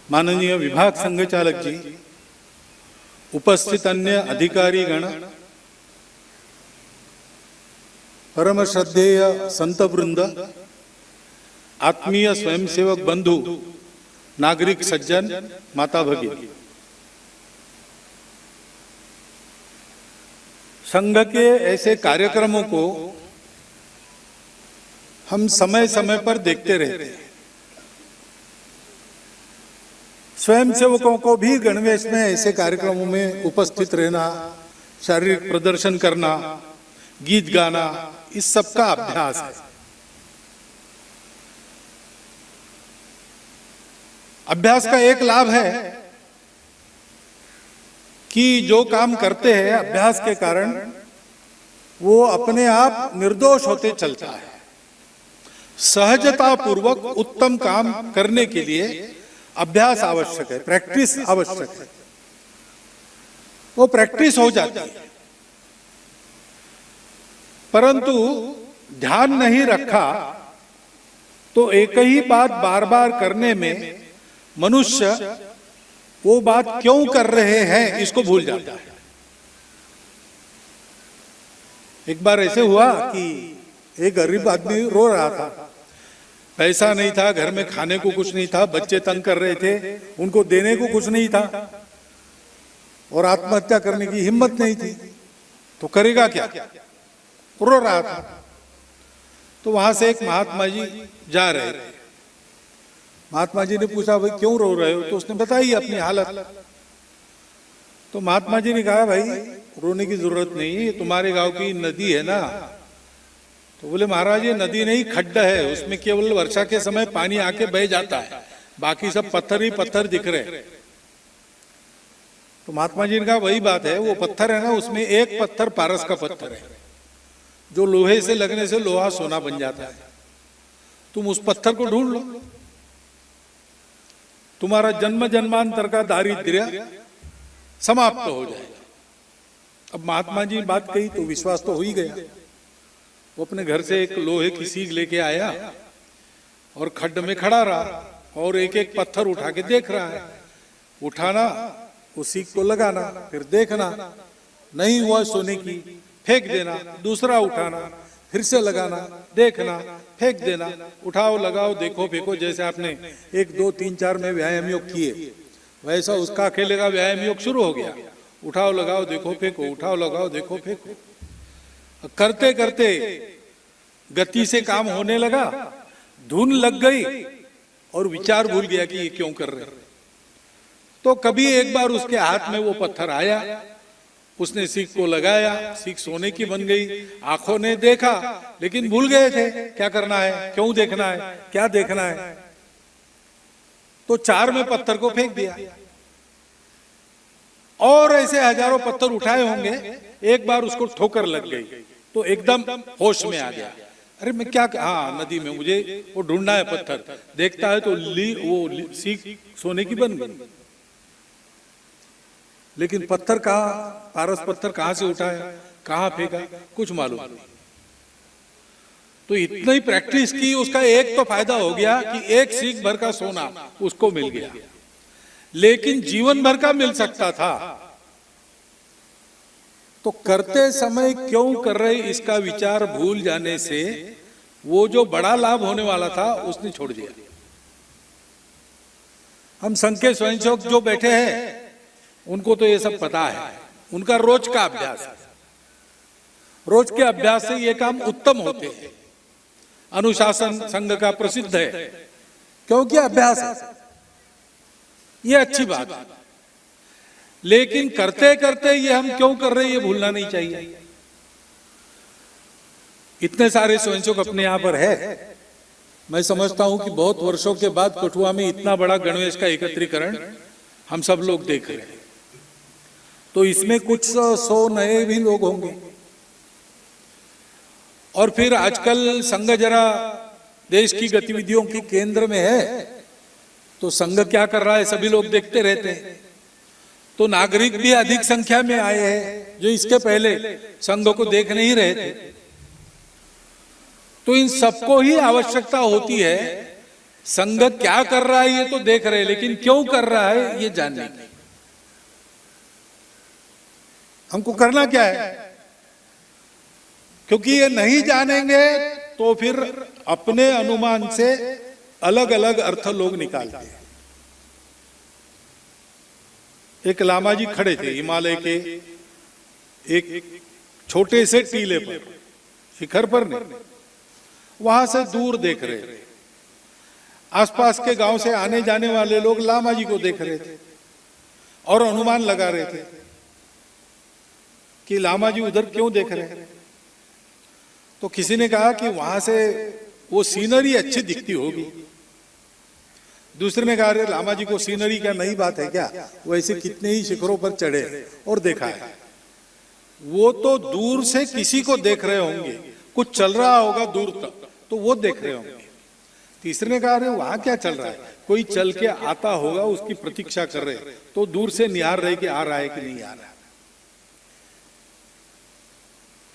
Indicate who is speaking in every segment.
Speaker 1: माननीय विभाग संघचालक जी, उपस्थित अन्य अधिकारी गण, परम श्रद्धेय संत वृंद, आत्मीय स्वयंसेवक बंधु, नागरिक सज्जन, माता भगिनी, संघ के ऐसे कार्यक्रमों को हम समय समय पर देखते रहते हैं। स्वयंसेवकों को भी गणवेश में ऐसे कार्यक्रमों में उपस्थित रहना, शारीरिक प्रदर्शन करना, गीत गाना, इस सब का अभ्यास है। अभ्यास का एक लाभ है कि जो काम करते हैं अभ्यास के कारण वो अपने आप निर्दोष होते चलता है। सहजता पूर्वक उत्तम काम करने के लिए अभ्यास आवश्यक है, प्रैक्टिस आवश्यक है। वो प्रैक्टिस हो जाती है, परंतु ध्यान नहीं रखा तो एक ही बात बार बार करने में मनुष्य वो बात क्यों कर रहे हैं इसको भूल जाता है। एक बार ऐसे हुआ कि एक गरीब आदमी रो रहा था, पैसा नहीं था, घर में खाने को कुछ नहीं था, बच्चे तंग कर रहे थे, उनको देने को कुछ नहीं था और आत्महत्या करने की हिम्मत नहीं थी, तो करेगा क्या? रो रहा था। तो वहां से एक महात्मा जी जा रहे थे। महात्मा जी ने पूछा, भाई क्यों रो रहे हो? तो उसने बताई अपनी हालत। तो महात्मा जी ने कहा, भाई रोने की जरूरत नहीं, ये तुम्हारे गांव की नदी है ना। तो बोले, महाराज ये नदी नहीं, खड्डा है, उसमें केवल वर्षा के समय पानी आके बह जाता है, बाकी सब पत्थर ही पत्थर दिख रहे। तो महात्मा जी ने कहा, वही बात है, वो पत्थर है ना, उसमें एक पत्थर पारस का पत्थर है, जो लोहे से लगने से लोहा सोना बन जाता है। तुम उस पत्थर को ढूंढ लो, तुम्हारा जन्म जन्मांतर का दारिद्र्य समाप्त हो जाएगा। अब महात्मा जी बात कही तो विश्वास तो हो ही गया। वो अपने घर से एक लोहे की सीख लेके आया और खड्ड में खड़ा रहा और एक एक पत्थर उठा के देख रहा है। उठाना, उस सीख को लगाना, फिर देखना, नहीं हुआ सोने की, फेंक देना, दूसरा उठाना, फिर से लगाना, देखना, फेंक देना, उठाओ लगाओ देखो फेंको। जैसे आपने 1 2 3 4 में व्यायाम योग किए, वैसा उसका अकेले का व्यायाम योग शुरू हो गया। उठाओ लगाओ देखो फेंको, उठाओ लगाओ देखो फेंको। करते करते गति से काम होने लगा, धुन लग गई और विचार भूल गया कि ये क्यों कर रहे। तो कभी एक बार उसके हाथ में वो पत्थर आया, उसने सीख को लगाया, सीख सोने की बन गई। आंखों ने देखा लेकिन भूल गए थे क्या करना है, क्यों देखना है, क्या देखना है। तो 4 में पत्थर को फेंक दिया और ऐसे हजारों पत्थर उठाए होंगे। एक बार उसको ठोकर लग गई तो एकदम होश में आ गया, अरे मैं क्या, हाँ नदी में मुझे वो ढूंढना है पत्थर। देखता है तो वो सीख सोने की बन गई, लेकिन पत्थर कहाँ, पारस पत्थर कहाँ से उठाया, कहाँ फेंका, कुछ मालूम नहीं। तो इतना ही प्रैक्टिस की, उसका एक तो फायदा हो गया कि एक सीख भर का सोना उसको मिल गया, लेकिन जीवन भर का मिल सकता था। तो करते समय क्यों कर रहे इसका विचार भूल जाने से वो जो बड़ा लाभ होने वाला था उसने छोड़ दिया। हम संघ के स्वयंसेवक जो बैठे हैं उनको तो ये सब पता है, उनका रोज का अभ्यास है। रोज के अभ्यास से ये काम उत्तम होते हैं। अनुशासन संघ का प्रसिद्ध है क्योंकि अभ्यास है, ये अच्छी बात है। लेकिन करते करते ये हम क्यों कर रहे हैं ये भूलना नहीं चाहिए। इतने सारे स्वयंसेवक अपने यहां पर है, मैं समझता हूं कि बहुत वर्षों के बाद कठुआ में इतना बड़ा गणवेश का एकत्रीकरण हम सब लोग देख रहे हैं। तो इसमें कुछ 100 नए भी लोग होंगे। और फिर आजकल संघ जरा देश की गतिविधियों के केंद्र में है, तो संघ क्या कर रहा है सभी लोग देखते रहते हैं। तो नागरिक भी अधिक संख्या में आए हैं जो इसके पहले संघ को देख नहीं रहे थे। तो इन सबको ही आवश्यकता होती है संघ क्या कर रहा है ये तो देख रहे हैं, लेकिन क्यों कर रहा है ये जानने की। हमको करना क्या है, क्योंकि ये नहीं जानेंगे तो फिर अपने अनुमान से अलग अलग अर्थ लोग निकालते हैं। एक लामा जी खड़े थे हिमालय के एक छोटे से टीले पर, शिखर पर नहीं, वहां से दूर देख रहे थे। आसपास के गांव से आने जाने वाले लोग लामा जी को देख रहे थे और अनुमान लगा रहे थे कि लामा जी उधर क्यों देख रहे हैं। तो किसी ने कहा कि वहां से वो सीनरी अच्छी दिखती होगी। दूसरे ने कहा, अरे लामा जी को सीनरी क्या नई बात है क्या, वो ऐसे कितने ही शिखरों पर चढ़े और देखा है। वो तो दूर से किसी को देख रहे होंगे, कुछ चल रहा होगा दूर तक तो वो देख रहे होंगे। तीसरे ने कहा, अरे वहां क्या चल रहा है, कोई चल के आता होगा, उसकी प्रतीक्षा कर रहे, तो दूर से निहार रहे कि आ रहा है कि नहीं आ रहा है।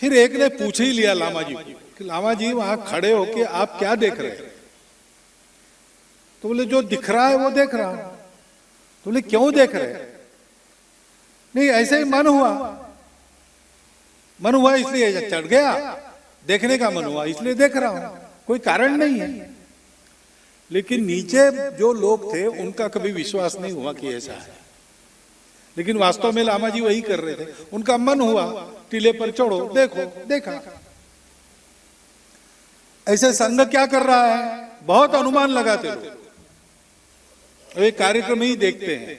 Speaker 1: फिर एक ने पूछ ही लिया लामा जी को कि लामा जी वहां खड़े होके आप क्या देख रहे हैं। तो बोले जो दिख रहा है वो देख रहा हूं। तो बोले क्यों देख रहे हैं। नहीं ऐसे ही मन हुआ इसलिए चढ़ गया, देखने का मन हुआ इसलिए देख रहा हूं, कोई कारण नहीं है। लेकिन नीचे जो लोग थे उनका कभी विश्वास नहीं हुआ कि ऐसा है, लेकिन वास्तव में लामा जी वही कर रहे थे। उनका मन हुआ टीले पर चढ़ो, देखो, देखा। ऐसे संघ क्या कर रहा है, बहुत अनुमान लगाते लोग। एक कार्यक्रम ही देखते हैं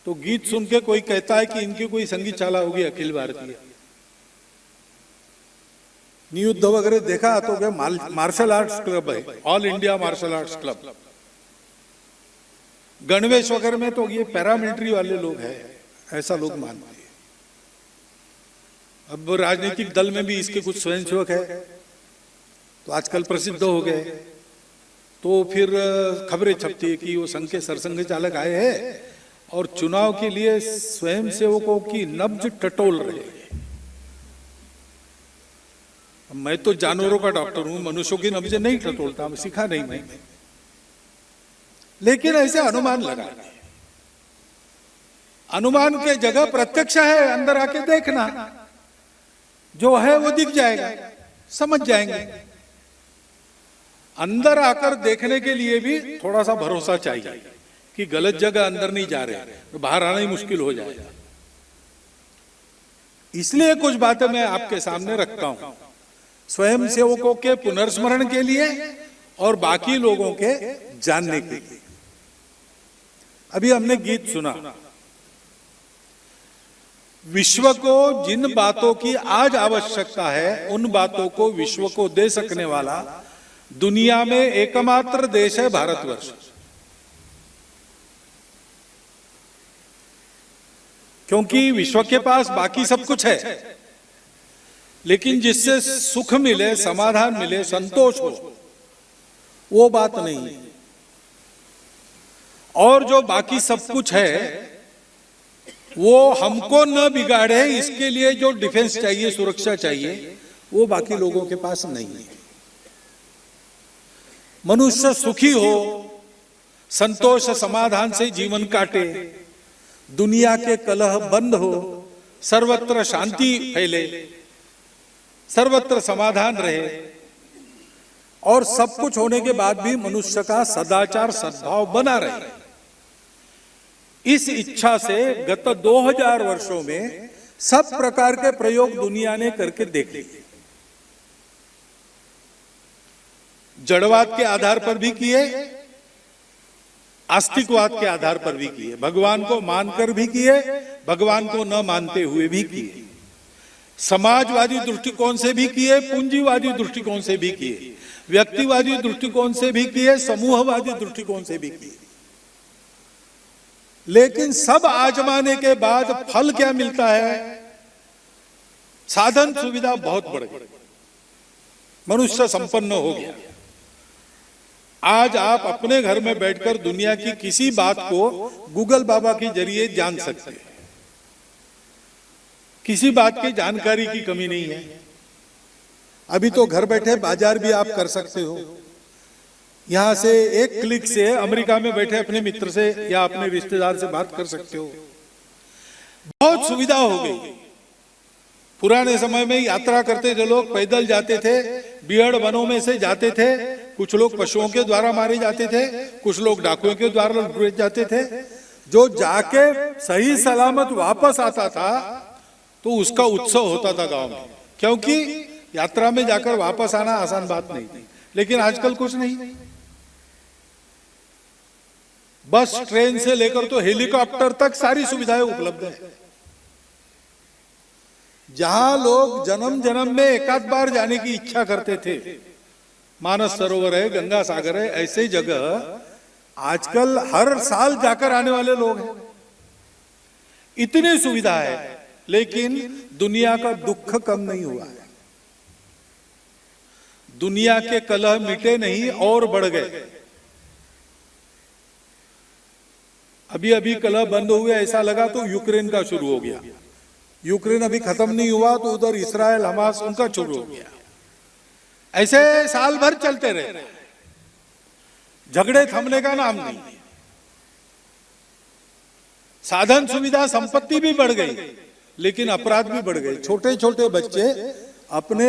Speaker 1: तो गीत सुन के कोई कहता है कि इनकी कोई संगीत शाला होगी अखिल भारतीय, नियुद्ध वगैरह देखा तो क्या मार्शल आर्ट्स क्लब है, all India martial arts club. गणवेश वगैरह में तो ये पैरामिलिट्री वाले लोग हैं, ऐसा लोग मानते हैं। अब राजनीतिक दल में भी इसके कुछ स्वयंसेवक है तो आजकल प्रसिद्ध हो गए, तो फिर खबरें छपती है कि वो संघ के सरसंघ चालक आए हैं और चुनाव के लिए स्वयंसेवकों की नब्ज टटोल रहे हैं। मैं तो जानवरों का डॉक्टर हूं, मनुष्यों की नब्ज नहीं टटोलता, सीखा नहीं मैं, लेकिन ऐसे अनुमान लगा। अनुमान के जगह प्रत्यक्ष है, अंदर आके देखना, जो है वो दिख जाएगा, समझ जाएंगे। अंदर आकर देखने के लिए भी थोड़ा सा भरोसा चाहिए कि गलत जगह अंदर नहीं जा रहे, तो बाहर आना ही मुश्किल हो जाएगा। इसलिए कुछ बातें मैं आपके सामने रखता हूं, स्वयं सेवकों के पुनर्स्मरण के लिए और बाकी लोगों के जानने के लिए। अभी हमने गीत सुना, विश्व को जिन बातों की आज आवश्यकता है उन बातों को विश्व को दे सकने वाला दुनिया में एकमात्र देश है भारतवर्ष। क्योंकि विश्व के पास बाकी सब कुछ है, लेकिन जिससे सुख मिले, समाधान मिले, संतोष हो, वो बात नहीं। और जो बाकी सब कुछ है वो हमको न बिगाड़े, इसके लिए जो डिफेंस चाहिए, सुरक्षा चाहिए, वो बाकी लोगों के पास नहीं है। मनुष्य सुखी हो, संतोष समाधान से जीवन काटे, दुनिया के कलह बंद हो, सर्वत्र शांति फैले, सर्वत्र समाधान रहे, और सब कुछ होने के बाद भी मनुष्य का सदाचार सद्भाव बना रहे। इस इच्छा से गत 2000 वर्षों में सब प्रकार के प्रयोग दुनिया ने करके देख लिए। जड़वाद के आधार पर भी किए, आस्तिकवाद के आधार पर भी किए, भगवान को मानकर भी किए, भगवान को न मानते हुए भी किए, समाजवादी दृष्टिकोण से भी किए, पूंजीवादी दृष्टिकोण से भी किए, व्यक्तिवादी दृष्टिकोण से भी किए, समूहवादी दृष्टिकोण से भी किए। लेकिन सब आजमाने के बाद फल क्या मिलता है? साधन सुविधा बहुत बढ़ गई, मनुष्य संपन्न हो गया। आज आप अपने घर में बैठकर दुनिया की किसी बात को गूगल बाबा के जरिए जान सकते हैं। किसी बात की जानकारी की कमी नहीं है। अभी तो घर बैठे बाजार भी आप कर सकते हो। यहां से एक क्लिक से अमेरिका में बैठे अपने मित्र से या अपने रिश्तेदार से बात कर सकते हो। बहुत सुविधा हो गई। पुराने समय में यात्रा करते थे लोग, पैदल जाते थे, बिहड़ वनों में से जाते थे, कुछ लोग पशुओं के द्वारा मारे जाते थे, कुछ लोग डाकुओं के द्वारा लुटे जाते थे। जो जाके सही सलामत वापस आता था तो उसका उत्सव होता था गांव में, क्योंकि यात्रा में जाकर वापस आना आसान बात नहीं थी। लेकिन आजकल कुछ नहीं, बस ट्रेन से लेकर तो हेलीकॉप्टर तक सारी सुविधाएं उपलब्ध है। जहां लोग जन्म जन्म में एकाध बार जाने की इच्छा करते थे, मानस सरोवर है, गंगा सागर है, ऐसे जगह आजकल हर साल जाकर आने वाले लोग हैं। इतनी सुविधा है, लेकिन दुनिया का दुख कम नहीं हुआ है। दुनिया के कलह मिटे नहीं और बढ़ गए। अभी अभी कलह बंद हुए ऐसा लगा तो यूक्रेन का शुरू हो गया। यूक्रेन अभी खत्म नहीं हुआ तो उधर इसराइल हमास उनका शुरू हो गया। ऐसे साल भर चलते रहे, झगड़े थमने का नाम नहीं। साधन सुविधा संपत्ति भी बढ़ गई, लेकिन अपराध भी बढ़ गए। छोटे छोटे बच्चे अपने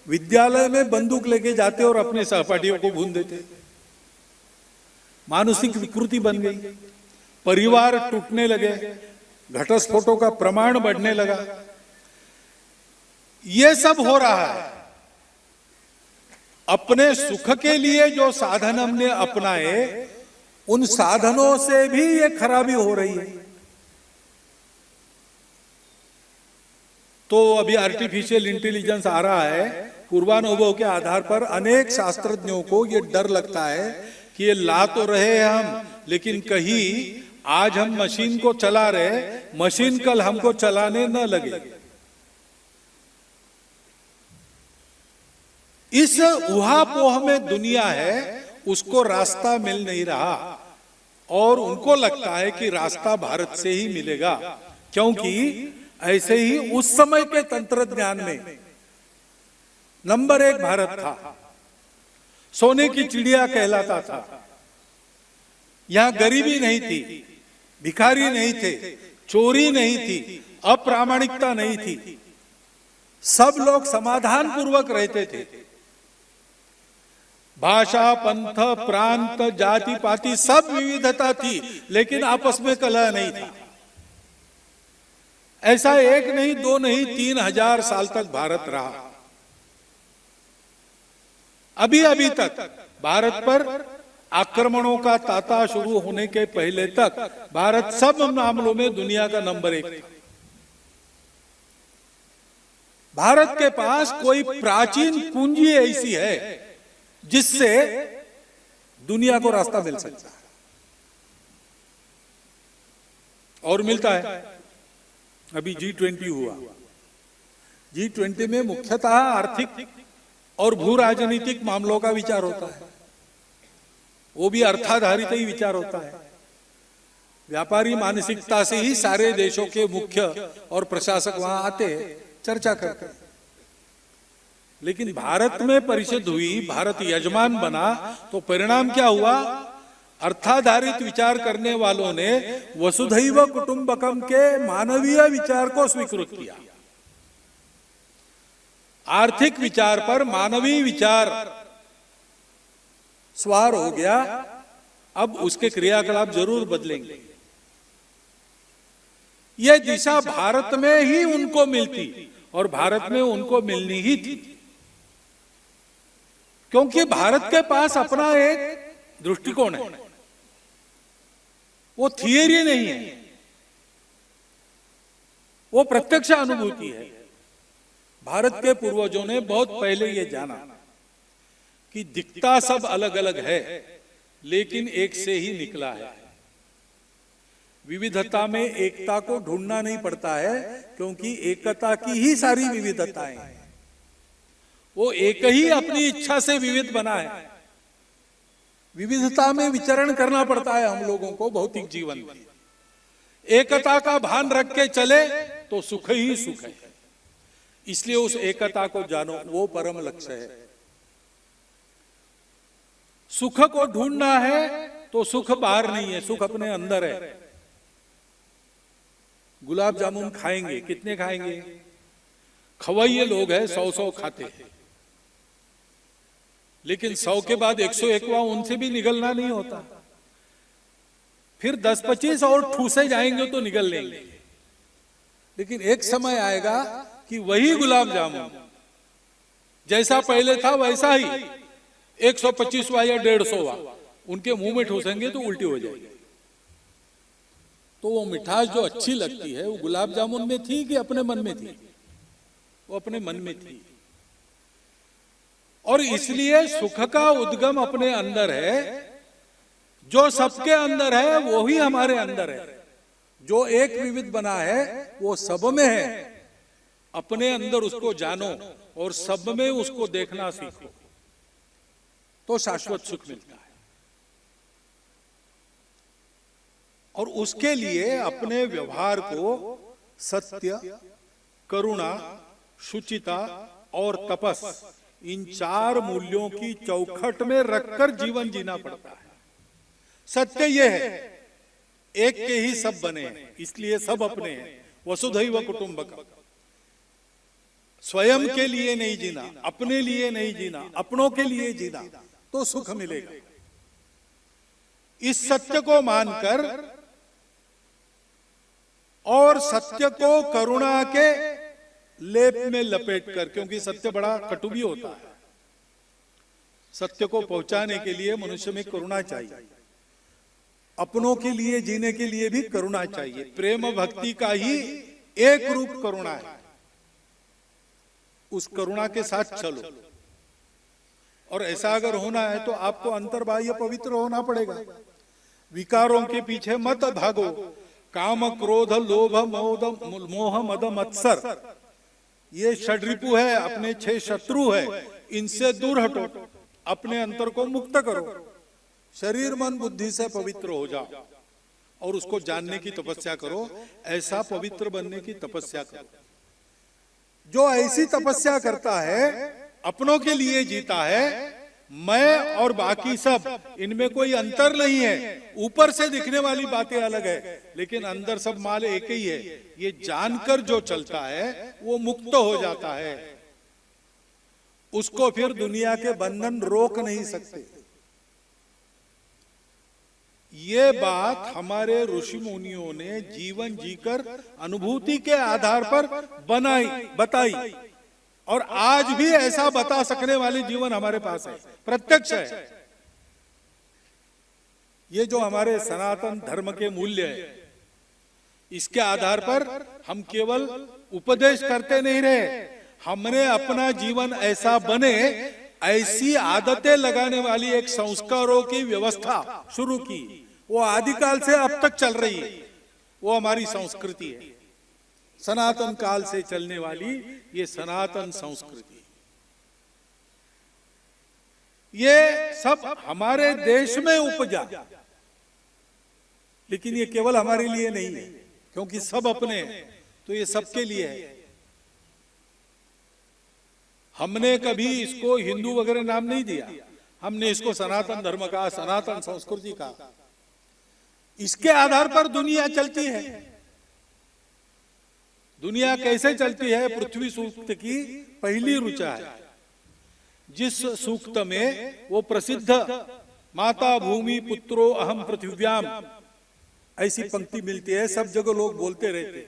Speaker 1: विद्यालय में बंदूक लेके जाते और अपने सहपाठियों को भून देते। मानसिक विकृति बन गई, परिवार टूटने लगे, घटस्फोटों का प्रमाण बढ़ने लगा। ये सब हो रहा है। अपने सुख के लिए जो साधन हमने अपनाए, उन साधनों से भी ये खराबी हो रही है। तो अभी आर्टिफिशियल इंटेलिजेंस आ रहा है। पूर्वानुभव के आधार पर अनेक शास्त्रज्ञों को ये डर लगता है कि ये ला तो रहे हैं हम, लेकिन कहीं आज हम मशीन को चला रहे, मशीन कल हमको चलाने न लगे। इस उहापोह में दुनिया है, उसको रास्ता मिल नहीं रहा और उनको लगता है कि रास्ता भारत से ही मिलेगा, क्योंकि ऐसे ही उस समय के तंत्र ज्ञान में नंबर 1 भारत था। सोने की चिड़िया कहलाता था। यहां गरीबी नहीं थी, भिखारी नहीं थे, चोरी नहीं थी, अप्रामाणिकता नहीं थी। सब लोग समाधान पूर्वक रहते थे। भाषा, पंथ, प्रांत, जाति पाति सब विविधता थी, लेकिन आपस में कलह नहीं था। ऐसा 1 नहीं 2 नहीं 3000 साल तक भारत रहा। अभी अभी तक भारत पर आक्रमणों का तांता शुरू होने के पहले तक भारत सब मामलों में दुनिया का नंबर 1 था। भारत के पास कोई प्राचीन पूंजी ऐसी है जिससे दुनिया को रास्ता मिल सकता है, और मिलता है। अभी G20 हुआ। G20 में मुख्यतः आर्थिक और भू राजनीतिक मामलों का विचार होता है। वो भी अर्थाधारित ही विचार होता है। व्यापारी मानसिकता से ही सारे देशों के मुख्य और प्रशासक वहां आते, चर्चा करते। लेकिन भारत में परिषद हुई, भारत यजमान बना, तो परिणाम क्या हुआ? अर्थाधारित विचार करने वालों ने वसुधैव कुटुंबकम के मानवीय विचार को स्वीकृत किया। आर्थिक विचार पर मानवीय विचार सवार हो गया। अब उसके क्रियाकलाप जरूर बदलेंगे। यह दिशा भारत में ही उनको मिलती और भारत में उनको मिलनी ही थी, क्योंकि भारत के पास अपना एक दृष्टिकोण है। वो थियरी नहीं है, वो प्रत्यक्ष अनुभूति है। भारत के पूर्वजों ने बहुत पहले ये जाना कि दिखता सब अलग अलग है, लेकिन एक से ही निकला है। विविधता में एकता को ढूंढना नहीं पड़ता है, क्योंकि एकता की ही सारी विविधताएं हैं। वो एक ही अपनी इच्छा से विविध बना है। विविधता में विचरण करना पड़ता है हम लोगों को भौतिक जीवन में। एकता का भान रख के चले तो सुख ही सुख है। इसलिए उस एकता को जानो, वो परम लक्ष्य है। सुख को ढूंढना है तो सुख बाहर नहीं है, सुख अपने अंदर है। गुलाब जामुन खाएंगे, कितने खाएंगे? खवैये लोग हैं, 100 खाते हैं, लेकिन 100 के बाद 101वां उनसे भी निगलना नहीं होता। फिर 10-25 और ठूसे जाएंगे तो निगल लेंगे। लेकिन एक समय आएगा कि वही गुलाब जामुन जैसा पहले था वैसा ही 125वां या 150वां उनके मुंह में ठूसेंगे तो उल्टी हो जाएगी। तो वो मिठास जो अच्छी लगती है वो गुलाब जामुन में थी कि अपने मन में थी? वो अपने मन में थी। और इसलिए सुख का उद्गम अपने अंदर है। जो सबके अंदर है वो ही हमारे अंदर है। जो एक विविध बना है वो सब में है। अपने अंदर उसको जानो और सब में उसको देखना सीखो तो शाश्वत सुख मिलता है। और उसके लिए अपने व्यवहार को सत्य, करुणा, शुचिता और तपस, इन 4 मूल्यों की चौखट में रखकर जीवन जीना पड़ता है। सत्य यह है, एक के ही सब बने हैं, इसलिए सब अपने हैं। वसुधैव कुटुंबकम। स्वयं के लिए नहीं जीना, अपने लिए नहीं जीना, अपनों के लिए जीना तो सुख मिलेगा। इस सत्य को मानकर और सत्य को करुणा के लेप में लपेटकर, क्योंकि सत्य बड़ा कटु भी होता है, सत्य को पहुंचाने के लिए मनुष्य में करुणा चाहिए। अपनों के लिए जीने के लिए भी करुणा चाहिए। प्रेम भक्ति का ही एक रूप करुणा है। उस करुणा के साथ चलो। और ऐसा अगर होना है तो आपको अंतर्बाह्य पवित्र होना पड़ेगा। विकारों के पीछे मत भागो। काम, क्रोध, लोभ, मोह, मद, मत्सर, ये षड्रिपु है, अपने 6 शत्रु है। इनसे दूर हटो, अपने अंतर को मुक्त करो, शरीर मन बुद्धि से पवित्र हो जाओ और उसको जानने की तपस्या करो। ऐसा पवित्र बनने की तपस्या करो। जो ऐसी तपस्या करता है, अपनों के लिए जीता है, मैं और बाकी सब, इनमें कोई अंतर नहीं है। ऊपर से दिखने वाली बातें अलग है, लेकिन अंदर सब माल एक ही है। ये जानकर जो चलता है वो मुक्त हो जाता है। उसको फिर दुनिया के बंधन रोक नहीं सकते। ये बात हमारे ऋषि मुनियों ने जीवन जीकर अनुभूति के आधार पर बताई। और आज भी ऐसा बता सकने वाले जीवन हमारे पास है, प्रत्यक्ष है। ये जो हमारे सनातन धर्म के मूल्य है, इसके आधार पर हम केवल उपदेश करते नहीं रहे, हमने अपना जीवन ऐसा बने, ऐसी आदतें लगाने वाली एक संस्कारों की व्यवस्था शुरू की। वो आदिकाल से अब तक चल रही है। वो हमारी संस्कृति है, सनातन काल से चलने वाली ये सनातन संस्कृति। ये सब हमारे देश में उपजा, लेकिन ये केवल हमारे लिए नहीं है, क्योंकि सब अपने हैं तो ये सबके लिए है। हमने कभी इसको हिंदू वगैरह नाम नहीं दिया, हमने इसको सनातन धर्म का, सनातन संस्कृति का। इसके आधार पर दुनिया चलती है। दुनिया कैसे चलती है? पृथ्वी सूक्त की पहली ऋचा है, जिस सूक्त में वो प्रसिद्ध माता भूमि पुत्रो अहम पृथिव्याम ऐसी पंक्ति मिलती है, सब जगह लोग बोलते रहते।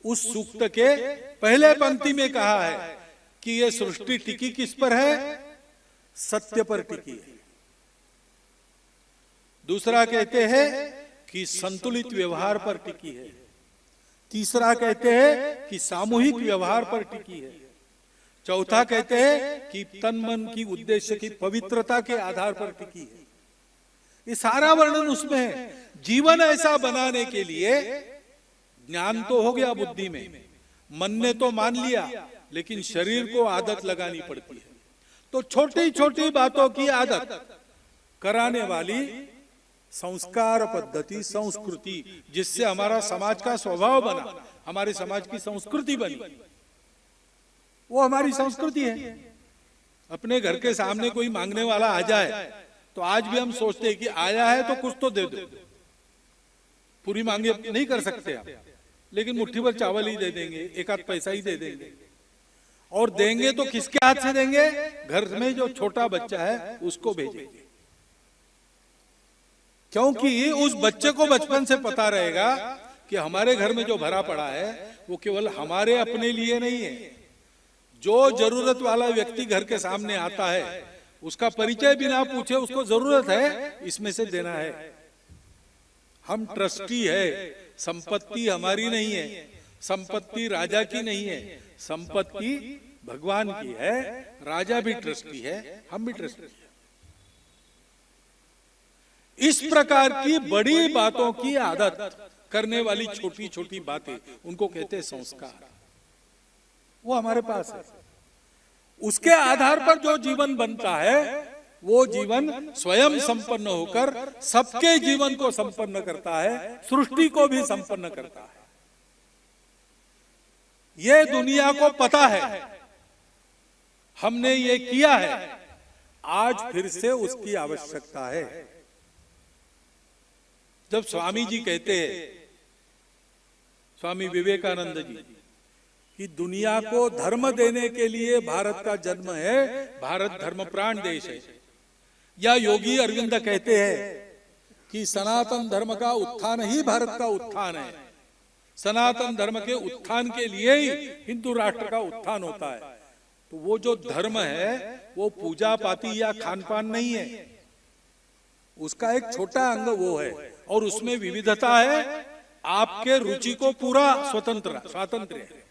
Speaker 1: उस सूक्त के पहले पंक्ति में कहा है कि ये सृष्टि टिकी किस पर है? सत्य पर टिकी है। दूसरा कहते हैं कि संतुलित व्यवहार पर टिकी है। तीसरा कहते हैं कि सामूहिक व्यवहार पर टिकी है। चौथा कहते हैं कि तन मन की उद्देश्य की पवित्रता के आधार पर टिकी है। ये सारा वर्णन उसमें है। जीवन ऐसा बनाने के लिए ज्ञान तो हो गया बुद्धि में, मन ने तो मान लिया, लेकिन शरीर को आदत लगानी पड़ती है। तो छोटी छोटी बातों की आदत कराने वाली संस्कार पद्धति, संस्कृति, जिससे हमारा समाज का स्वभाव बना, हमारे समाज की संस्कृति बनी, वो हमारी संस्कृति है। अपने घर के सामने कोई मांगने वाला आ जाए तो आज भी हम सोचते हैं कि आया है तो कुछ तो दे दो, पूरी मांगे नहीं कर सकते आप, लेकिन मुट्ठी भर चावल ही दे देंगे, एक आध पैसा ही दे देंगे। और देंगे तो किसके हाथ से देंगे? घर में जो छोटा बच्चा है उसको भेजेंगे, क्योंकि उस बच्चे को बचपन से पता रहेगा कि हमारे घर में जो भरा पड़ा है वो केवल हमारे अपने लिए नहीं है। जो जरूरत वाला व्यक्ति घर के सामने आता है उसका परिचय बिना पूछे उसको जरूरत है, इसमें से देना है। हम ट्रस्टी है, संपत्ति हमारी नहीं है, संपत्ति राजा की नहीं है, संपत्ति भगवान की है। राजा भी ट्रस्टी है, हम भी ट्रस्टी है। इस प्रकार की बड़ी बातों की आदत करने वाली छोटी छोटी बातें, उनको कहते हैं संस्कार। वो हमारे पास है। उसके आधार पर जो जीवन बनता है वो जीवन स्वयं संपन्न होकर सबके जीवन को संपन्न करता है, सृष्टि को भी संपन्न करता है। ये दुनिया को पता है, हमने ये किया है, आज फिर से उसकी आवश्यकता है। जब स्वामी जी कहते हैं, स्वामी विवेकानंद जी, कि दुनिया को धर्म देने के लिए भारत का जन्म है, भारत धर्म प्राण देश है, या योगी अरविंद कहते हैं कि सनातन धर्म का उत्थान ही भारत का उत्थान है, सनातन धर्म के उत्थान के लिए ही हिंदू राष्ट्र का उत्थान होता है। तो वो जो धर्म है वो पूजा पाती या खान पान नहीं है, उसका एक छोटा अंग वो है, और उसमें विविधता है, आपके रुचि को पूरा स्वातंत्र है।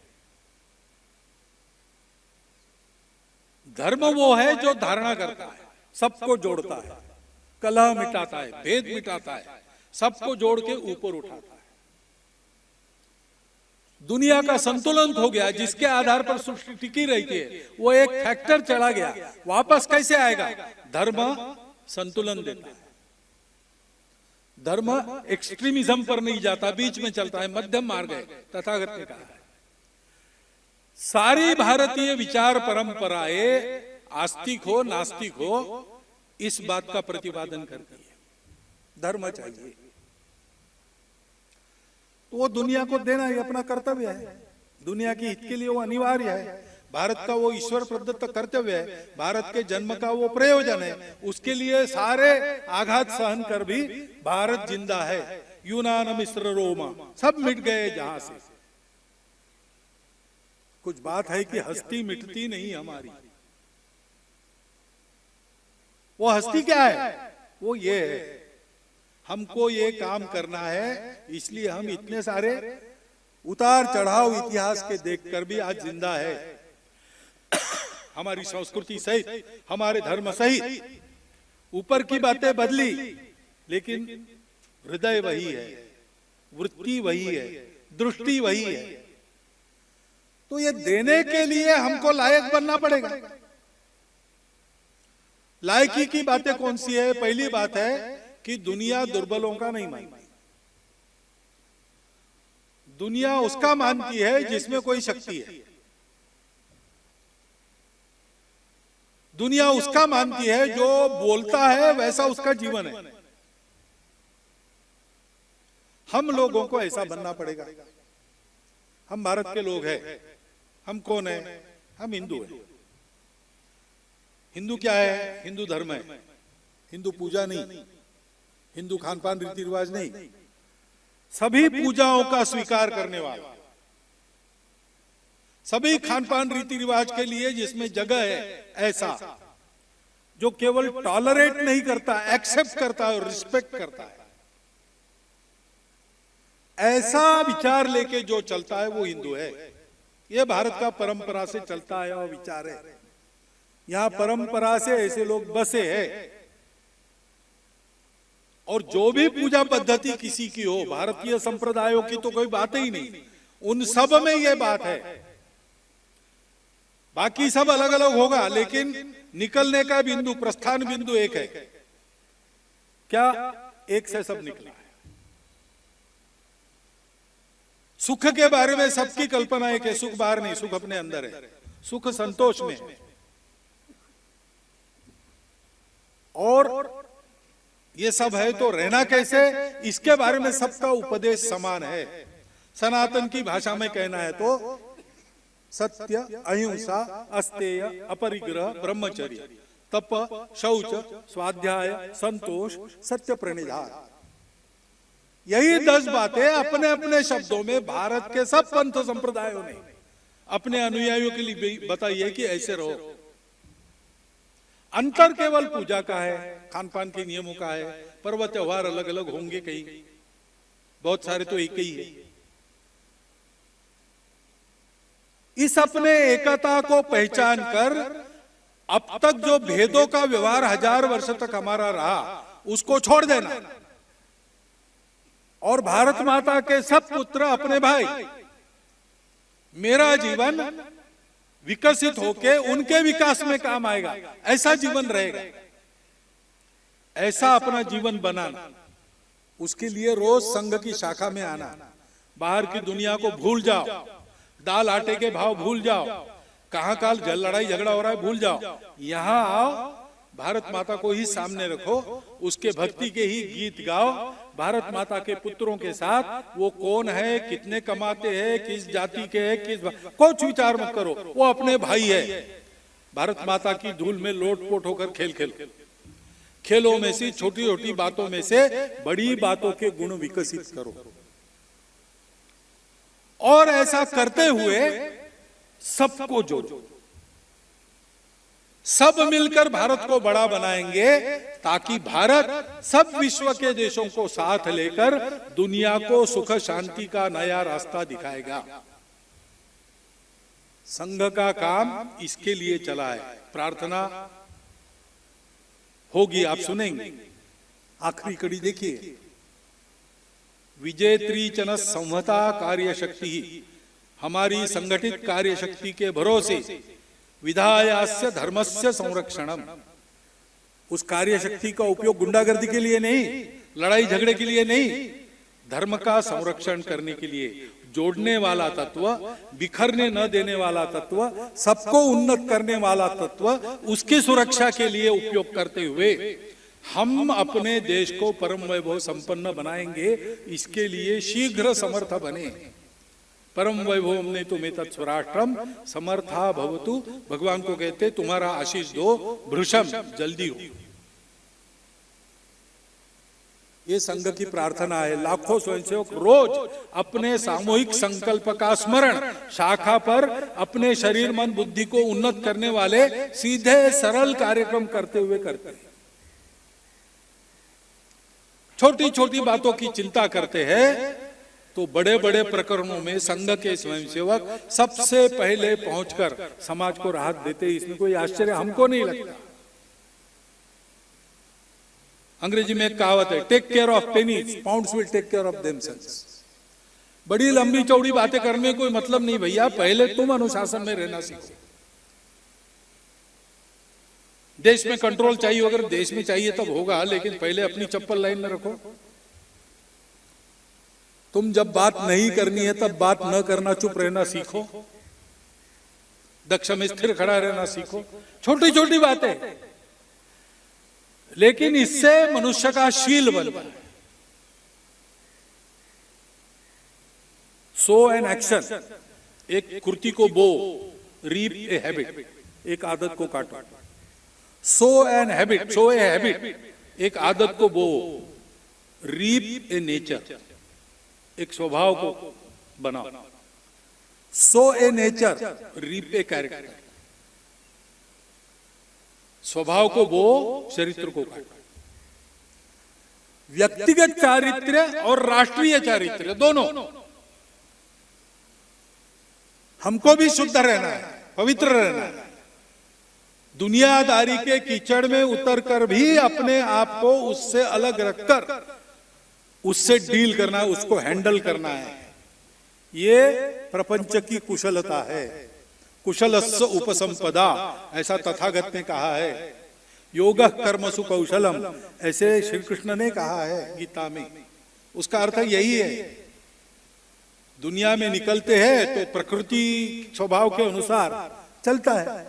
Speaker 1: धर्म वो है जो धारणा करता है, सबको जोड़ता है, कलह मिटाता है, भेद मिटाता है, सबको जोड़ के ऊपर उठाता है। दुनिया का संतुलन हो गया, जिसके आधार पर सृष्टि टिकी रही थी, वो एक फैक्टर चला गया, वापस कैसे आएगा? धर्म संतुलन देता है। धर्म एक्सट्रीमिज्म पर नहीं जाता, बीच में चलता है, मध्यम मार्ग है, तथागत ने कहा है। सारी भारतीय विचार परंपराएं, आस्तिक हो नास्तिक हो, इस बात का प्रतिपादन करती है, धर्म चाहिए। तो वो दुनिया को देना ही अपना कर्तव्य है, दुनिया के हित के लिए वो अनिवार्य है। भारत का वो ईश्वर प्रदत्त कर्तव्य है, भारत के जन्म का वो प्रयोजन है। उसके लिए सारे आघात सहन कर भी भारत जिंदा है। यूनान मिस्र रोमा सब मिट गए जहां से। कुछ बात है कि हस्ती मिटती नहीं हमारी। वो हस्ती क्या है? वो ये है, हमको ये काम करना है, इसलिए हम इतने सारे उतार चढ़ाव इतिहास के देखकर भी आज जिंदा है। हमारी संस्कृति सहित, हमारे धर्म सहित, ऊपर की बातें बदली, लेकिन हृदय वही है, वृत्ति वही है, दृष्टि वही है। तो ये देने के लिए हमको लायक बनना पड़ेगा। लायकी की बातें कौन सी है? पहली बात है कि दुनिया दुर्बलों का नहीं मानती, दुनिया उसका मानती है जिसमें कोई शक्ति है। दुनिया उसका मानती है जो बोलता है वैसा उसका जीवन है। हम लोगों को ऐसा बनना पड़ेगा। हम भारत के लोग हैं। हम कौन है? हम हिंदू हैं। हिंदू क्या है? हिंदू धर्म है, हिंदू पूजा नहीं, हिंदू खान पान रीति रिवाज नहीं, सभी पूजाओं का स्वीकार करने वाला, सभी खान पान रीति रिवाज के लिए जिसमें जगह है, ऐसा जो केवल टॉलरेट नहीं करता, एक्सेप्ट करता है और रिस्पेक्ट करता है, ऐसा विचार लेके जो चलता है वो हिंदू है। ये भारत का परंपरा से चलता है और विचार है। यहां परंपरा से ऐसे लोग बसे हैं। और जो भी पूजा पद्धति किसी की हो, भारतीय संप्रदायों की तो कोई बात ही नहीं, उन सब में ये बात है। बाकी सब अलग अलग होगा, लेकिन निकलने का बिंदु, प्रस्थान बिंदु एक है। क्या? एक से सब निकला है। सुख के बारे में सबकी कल्पना है कि सुख बाहर नहीं, सुख अपने अंदर है, सुख संतोष में। और ये सब है तो रहना कैसे, इसके बारे में सबका उपदेश समान है। सनातन की भाषा में कहना है तो सत्य, अहिंसा, अस्तेय, अपरिग्रह, ब्रह्मचर्य, तप, शौच, स्वाध्याय, संतोष, सत्य प्रणिधान, यही 10 बातें अपने अपने शब्दों में भारत के सब पंथ संप्रदायों ने अपने अनुयायियों के लिए बताई है कि ऐसे रहो। अंतर केवल पूजा का है, खान पान के नियमों का है, पर्व त्योहार अलग अलग होंगे, कई बहुत सारे तो एक ही है। इस अपने एकता को पहचान कर अब तक जो भेदों का व्यवहार 1000 वर्ष तक हमारा रहा, उसको छोड़ देना और भारत माता के सब पुत्र अपने भाई, मेरा जीवन विकसित होके उनके विकास में काम आएगा, ऐसा जीवन रहेगा, ऐसा अपना जीवन बनाना। उसके लिए रोज संघ की शाखा में आना, बाहर की दुनिया को भूल जाओ, दाल आटे के भाव भूल जाओ, कहां काल लड़ाई झगड़ा हो रहा है भूल जाओ, यहां आओ, भारत माता को ही सामने रखो, उसके भक्ति के ही गीत गाओ, भारत माता के पुत्रों के साथ वो कौन है, कितने कमाते हैं, किस जाति के है, कुछ विचार मत करो, वो अपने भाई है। भारत माता की धूल में लोटपोट होकर खेल खेलो, खेलों में से छोटी छोटी बातों में से बड़ी बातों के गुण विकसित करो, और ऐसा करते हुए सबको जोड़ो, सब मिलकर भारत को बड़ा बनाएंगे, ताकि भारत सब विश्व के देशों को साथ लेकर दुनिया को सुख शांति का नया रास्ता दिखाएगा। संघ का काम इसके लिए चला है। प्रार्थना होगी, आप सुनेंगे। आखिरी कड़ी देखिए, विजेत्री चन संहता कार्य शक्ति, हमारी संगठित कार्य शक्ति के भरोसे विधायास्य धर्मस्य संरक्षणम, उस कार्य शक्ति का उपयोग गुंडागर्दी के लिए नहीं, लड़ाई झगड़े के लिए नहीं, धर्म का संरक्षण करने के लिए, जोड़ने वाला तत्व, बिखरने न देने वाला तत्व, सबको उन्नत करने वाला तत्व, उसकी सुरक्षा के लिए उपयोग करते हुए हम अपने देश को परम वैभव संपन्न बनाएंगे। इसके लिए शीघ्र समर्थ बने। परम वैभव ने तुम्हें तत्स्वराष्ट्रम समर्था भवतु, भगवान को कहते तुम्हारा आशीष दो, भृशम जल्दी हो। ये संघ की प्रार्थना है। लाखों स्वयंसेवक रोज अपने सामूहिक संकल्प का स्मरण शाखा पर अपने शरीर मन बुद्धि को उन्नत करने वाले सीधे सरल कार्यक्रम करते हुए करते हैं। छोटी छोटी बातों की चिंता करते हैं तो बड़े बड़े प्रकरणों में संघ के स्वयंसेवक सबसे पहले पहुंचकर समाज को राहत देते। इसमें कोई आश्चर्य हमको नहीं लगता। अंग्रेजी में एक कहावत है, take care of pennies, pounds will take care of themselves. बड़ी लंबी चौड़ी बातें करने में कोई मतलब नहीं भैया, पहले तुम अनुशासन में रहना सीखो। देश में कंट्रोल चाहिए, अगर देश में चाहिए तब होगा, लेकिन पहले अपनी चप्पल लाइन में रखो। तुम जब बात नहीं करनी है तब बात न करना, चुप रहना सीखो, दक्ष में स्थिर खड़ा रहना सीखो। छोटी छोटी बातें, लेकिन इससे मनुष्य का शील बनता है। सो एन एक्शन, एक कुर्ती को बो, रीप ए हैबिट, एक आदत को काटो। Sow an habit, so a habit, एक आदत को बो, रीप ए नेचर, एक स्वभाव को बनाओ। Sow a nature, reap a character, स्वभाव को बो, चरित्र को काटो। व्यक्तिगत चारित्र्य और राष्ट्रीय चारित्र्य दोनों, हमको भी शुद्ध रहना है, पवित्र रहना है। दुनियादारी के कीचड़ में उतरकर भी अपने आप को उससे अलग रखकर उससे डील करना है, उसको हैंडल करना है। ये प्रपंच की कुशलता है। कुशलस्य उपसंपदा, ऐसा तथागत ने कहा है। योगः कर्मसु कौशलम, ऐसे श्री कृष्ण ने कहा है गीता में। उसका अर्थ यही है। दुनिया में निकलते हैं तो प्रकृति स्वभाव के अनुसार चलता है,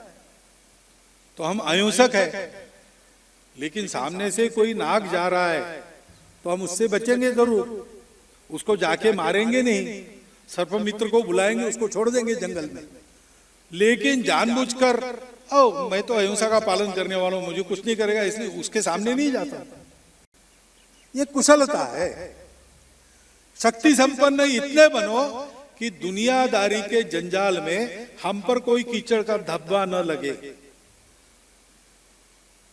Speaker 1: तो हम अहिंसक है, लेकिन सामने से कोई नाग जा रहा है तो हम उससे बचेंगे जरूर, उसको जाके मारेंगे नहीं, सर्पमित्र को बुलाएंगे, उसको छोड़ देंगे जंगल में। लेकिन जानबूझकर ओ मैं तो अहिंसा का पालन करने वाला हूं, मुझे कुछ नहीं करेगा, इसलिए उसके सामने नहीं जाता। ये कुशलता है। शक्ति संपन्न इतने बनो कि दुनियादारी के जंजाल में हम पर कोई कीचड़ का धब्बा न लगे।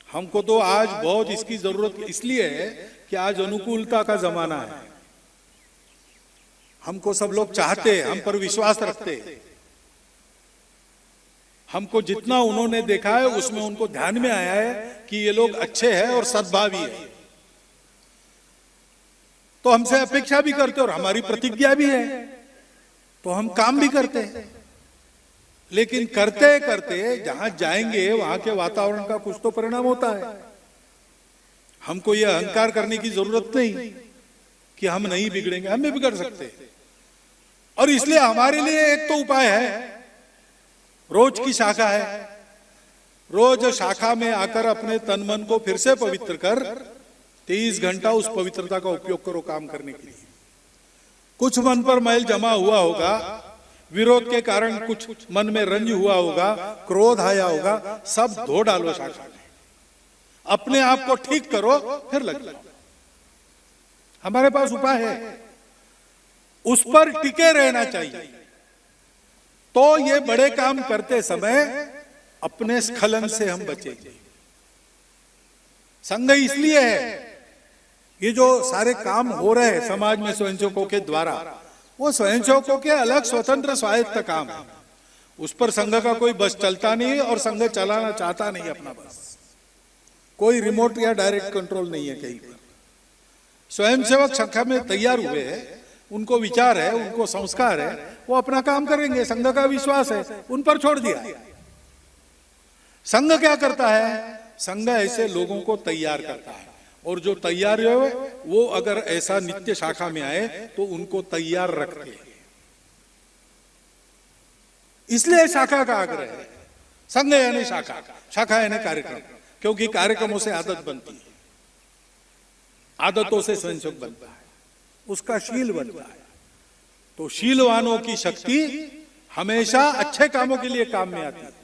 Speaker 1: हमको तो आज बहुत इसकी जरूरत इसलिए है कि आज अनुकूलता का जमाना है। हमको सब लोग चाहते हैं, हम पर विश्वास रखते हैं। हमको जितना उन्होंने देखा है उसमें उनको ध्यान में आया है कि ये लोग अच्छे हैं और सद्भावी है, तो हमसे अपेक्षा भी करते और हमारी प्रतिज्ञा भी है, तो हम काम भी करते हैं। लेकिन करते करते जहां जाएंगे वहां के वातावरण का कुछ तो परिणाम होता है। हमको यह अहंकार करने की जरूरत नहीं कि हम नहीं बिगड़ेंगे, हम भी बिगड़ सकते हैं। और इसलिए हमारे लिए एक तो उपाय है, रोज की शाखा है। रोज शाखा में आकर अपने तन मन को फिर से पवित्र कर 23 घंटा उस पवित्रता का उपयोग करो काम करने के लिए। कुछ मन पर मैल जमा हुआ होगा, विरोध के कारण कुछ मन में रंज हुआ होगा, क्रोध आया होगा, सब धो डालो शाखा में, अपने आप को ठीक करो, फिर लग जाओ। हमारे पास उपाय है, उस पर टिके रहना चाहिए। तो ये बड़े काम करते समय अपने स्खलन से हम बचेंगे। संघ इसलिए है, ये जो सारे काम हो रहे हैं समाज में स्वयंसेवकों के द्वारा, वो स्वयंसेवकों के अलग स्वतंत्र स्वायत्त काम है। उस पर संघ का कोई बस चलता नहीं और संघ चलाना चाहता नहीं अपना बस। कोई रिमोट या डायरेक्ट कंट्रोल नहीं है कहीं पर। स्वयंसेवक शाखा में तैयार हुए हैं, उनको विचार है, उनको संस्कार है, वो अपना काम करेंगे, संघ का विश्वास है, उन पर छोड़ दिया। संघ क्या करता है? संघ ऐसे लोगों को तैयार करता है, और जो तैयार हुए वो अगर ऐसा नित्य शाखा में आए तो उनको तैयार रखते हैं। इसलिए शाखा का आग्रह है। संघ यानी शाखा, शाखा यानी कार्यक्रम, क्योंकि कार्यक्रमों से आदत बनती है, आदतों से स्वयंसेवक बनता है, उसका शील बनता है। तो शीलवानों की शक्ति हमेशा अच्छे कामों के लिए काम में आती है।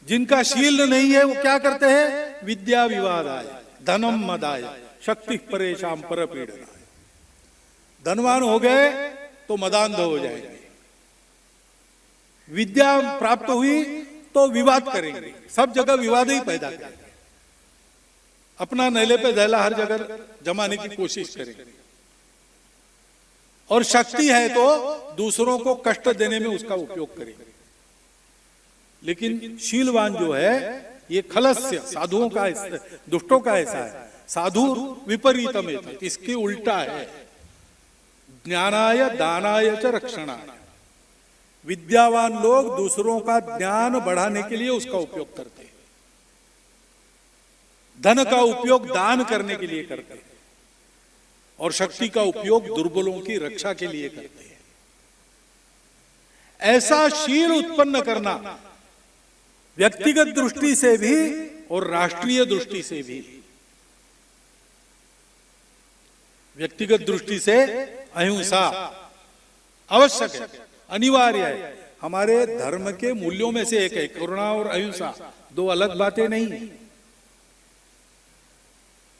Speaker 1: जिनका शील नहीं है वो क्या करते हैं? विद्या विवादाय धनम मदाय शक्ति परेशान पर पीड़नाय। धनवान हो गए तो मदांध हो जाएंगे, विद्या प्राप्त हुई तो विवाद करेंगे, सब जगह विवाद ही पैदा करेंगे, अपना नैले पे दहला हर जगह जमाने की कोशिश करेंगे। और शक्ति है तो दूसरों को कष्ट देने में उसका उपयोग करेंगे। लेकिन शीलवान जो है ये खलस्य, साधुओं का, दुष्टों का ऐसा है। साधु विपरीतम, इसके उल्टा है। ज्ञानाय दानाय च रक्षणाय। विद्यावान लोग दूसरों का ज्ञान बढ़ाने के लिए उसका उपयोग करते हैं, धन का उपयोग दान करने के लिए करते हैं, और शक्ति का उपयोग दुर्बलों की रक्षा के लिए करते हैं। ऐसा शील उत्पन्न करना व्यक्तिगत दृष्टि से भी और राष्ट्रीय दृष्टि से भी। व्यक्तिगत दृष्टि से अहिंसा आवश्यक है, अनिवार्य है, हमारे धर्म के मूल्यों में से एक है। करुणा और अहिंसा दो अलग बातें नहीं है।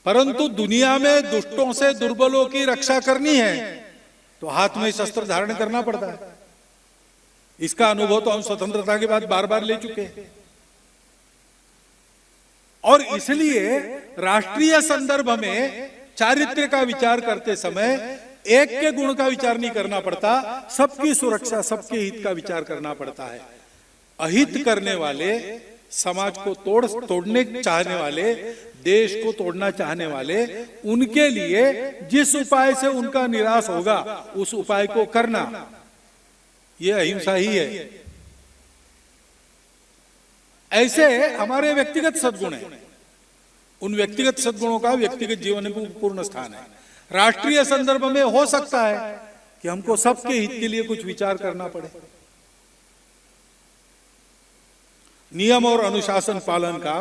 Speaker 1: परंतु दुनिया में दुष्टों से दुर्बलों की रक्षा करनी है तो हाथ में शस्त्र धारण करना पड़ता है। इसका अनुभव तो हम स्वतंत्रता के बाद बार बार ले चुके हैं। और इसलिए राष्ट्रीय संदर्भ में चारित्र्य का विचार करते समय एक के गुण का विचार नहीं करना पड़ता, सबकी सुरक्षा, सबके हित का विचार करना पड़ता है। अहित करने वाले, समाज को तोड़ने चाहने वाले, देश को तोड़ना चाहने वाले, उनके लिए जिस उपाय से उनका निराश होगा उस उपाय को करना, यह अहिंसा ही है। ऐसे हमारे व्यक्तिगत सद्गुण हैं। उन व्यक्तिगत सद्गुणों का व्यक्तिगत जीवन में पूर्ण स्थान है। राष्ट्रीय संदर्भ में हो सकता है कि हमको सबके हित के लिए कुछ विचार करना पड़े। नियम और अनुशासन पालन का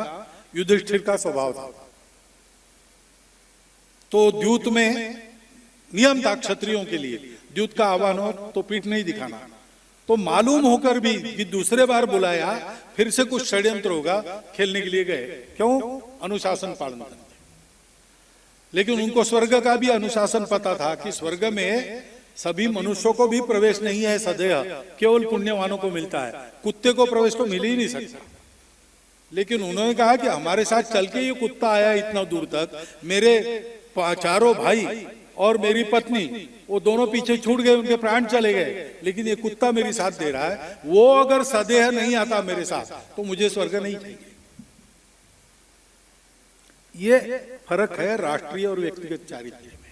Speaker 1: युधिष्ठिर का स्वभाव था। तो द्यूत में नियम था क्षत्रियों के लिए, द्यूत का आह्वान हो तो पीठ नहीं दिखाना। तो मालूम होकर भी कि दूसरे बार बुलाया, फिर से कुछ षड्यंत्र होगा, खेलने के लिए गए। क्यों? अनुशासन पालन करने। लेकिन उनको स्वर्ग का भी अनुशासन पता था कि स्वर्ग में सभी मनुष्यों को भी प्रवेश नहीं है सदैव, केवल पुण्यवानों को मिलता है, कुत्ते को प्रवेश तो मिल ही नहीं सकता। लेकिन उन्होंने कहा कि हमारे साथ चल के ये कुत्ता आया इतना दूर तक, मेरे चारों भाई और मेरी पत्नी वो दोनों पीछे छूट गए, उनके प्राण चले गए, लेकिन ये कुत्ता मेरी साथ दे रहा है, वो अगर सदेह नहीं आता मेरे साथ तो मुझे स्वर्ग नहीं चाहिए। ये फर्क है राष्ट्रीय और व्यक्तिगत चारित्र्य में।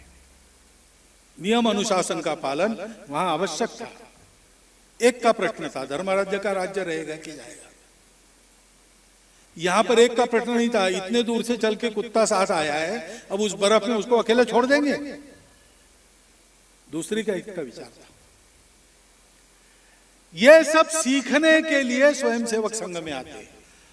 Speaker 1: नियम अनुशासन का पालन वहां आवश्यक था। एक का प्रश्न था, धर्मराज्य का राज्य रहेगा कि जाएगा। यहां पर एक का प्रश्न नहीं था, इतने दूर से चल के कुत्ता साथ आया है, अब उस बर्फ में उसको अकेले छोड़ देंगे। दूसरी का एक का विचार था। ये सब सीखने के लिए स्वयंसेवक संघ में आते हैं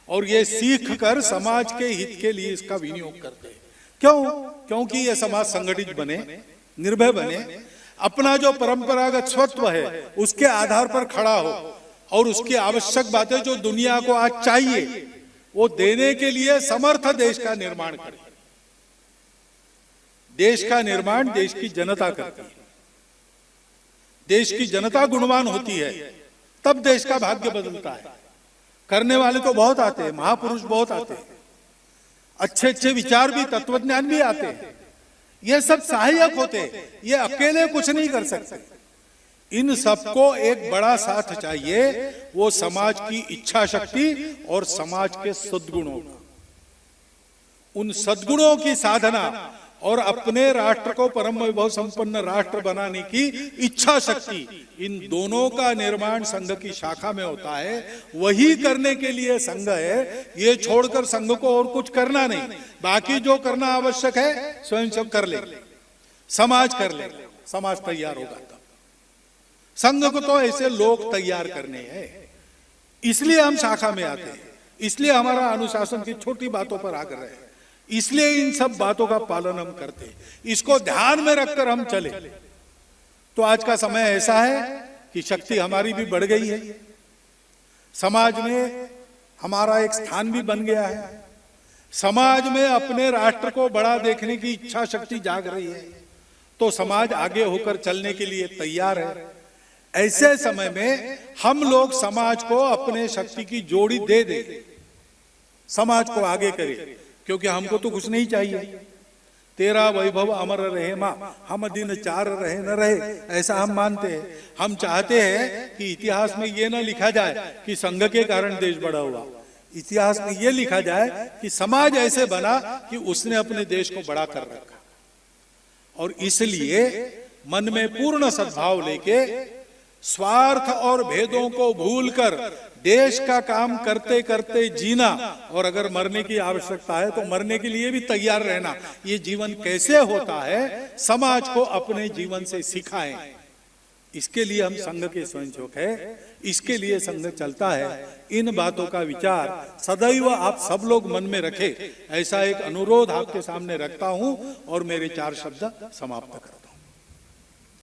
Speaker 1: और ये सीख कर समाज के हित के लिए इसका विनियोग करते हैं। क्यों? क्योंकि ये समाज संगठित बने, निर्भय बने, अपना जो परंपरागत स्वत्व है उसके आधार पर खड़ा हो और उसकी आवश्यक बातें जो दुनिया को आज चाहिए वो देने के लिए समर्थ देश का निर्माण करे। देश का निर्माण देश की जनता करती है। देश की जनता गुणवान होती है तब देश का भाग्य बदलता है। करने वाले तो बहुत आते हैं, महापुरुष बहुत आते हैं, अच्छे अच्छे विचार भी, तत्वज्ञान भी आते हैं, ये सब सहायक होते हैं, ये अकेले कुछ नहीं कर सकते। इन सबको एक बड़ा साथ चाहिए, वो समाज की इच्छा शक्ति और समाज के सद्गुणों का। उन सद्गुणों की साधना और अपने राष्ट्र को परम वैभव संपन्न राष्ट्र बनाने की इच्छा शक्ति, इन दोनों का निर्माण संघ की शाखा में होता है। वही करने के लिए संघ है, ये छोड़कर संघ को और कुछ करना नहीं। बाकी जो करना आवश्यक है स्वयं सब कर ले, समाज कर ले, समाज तैयार होगा तब। संघ को तो ऐसे लोग तैयार करने हैं, इसलिए हम शाखा में आते हैं, इसलिए हमारा अनुशासन की छोटी बातों पर आग्रह है, इसलिए इन सब बातों का पालन हम करते हैं। इसको ध्यान में रखकर हम चले तो आज का समय ऐसा है कि शक्ति हमारी भी बढ़ गई है, समाज में हमारा एक स्थान भी बन गया है, समाज में अपने राष्ट्र को बड़ा देखने की इच्छा शक्ति जाग रही है, तो समाज आगे होकर चलने के लिए तैयार है। ऐसे समय में हम लोग समाज को अपने शक्ति की जोड़ी दे दे, समाज को आगे करें, क्योंकि हमको तो कुछ नहीं चाहिए। तेरा वैभव अमर रहे मां, हम दिन चार रहे न रहे, ऐसा हम मानते हैं। हम चाहते हैं कि इतिहास में ये न लिखा जाए कि संघ के कारण देश बड़ा हुआ, इतिहास में ये लिखा जाए कि समाज ऐसे बना कि उसने अपने देश को बड़ा कर रखा। और इसलिए मन में पूर्ण सद्भाव लेके स्वार्थ और भेदों को भूलकर देश का काम करते करते जीना, और अगर मरने की आवश्यकता है तो मरने के लिए भी तैयार रहना। ये जीवन कैसे होता है समाज को अपने जीवन से सिखाएं। इसके लिए हम संघ के स्वयंसेवक है, इसके लिए संघ चलता है। इन बातों का विचार सदैव आप सब लोग मन में रखें, ऐसा एक अनुरोध आपके सामने रखता हूं और मेरे 4 शब्द समाप्त करता हूं।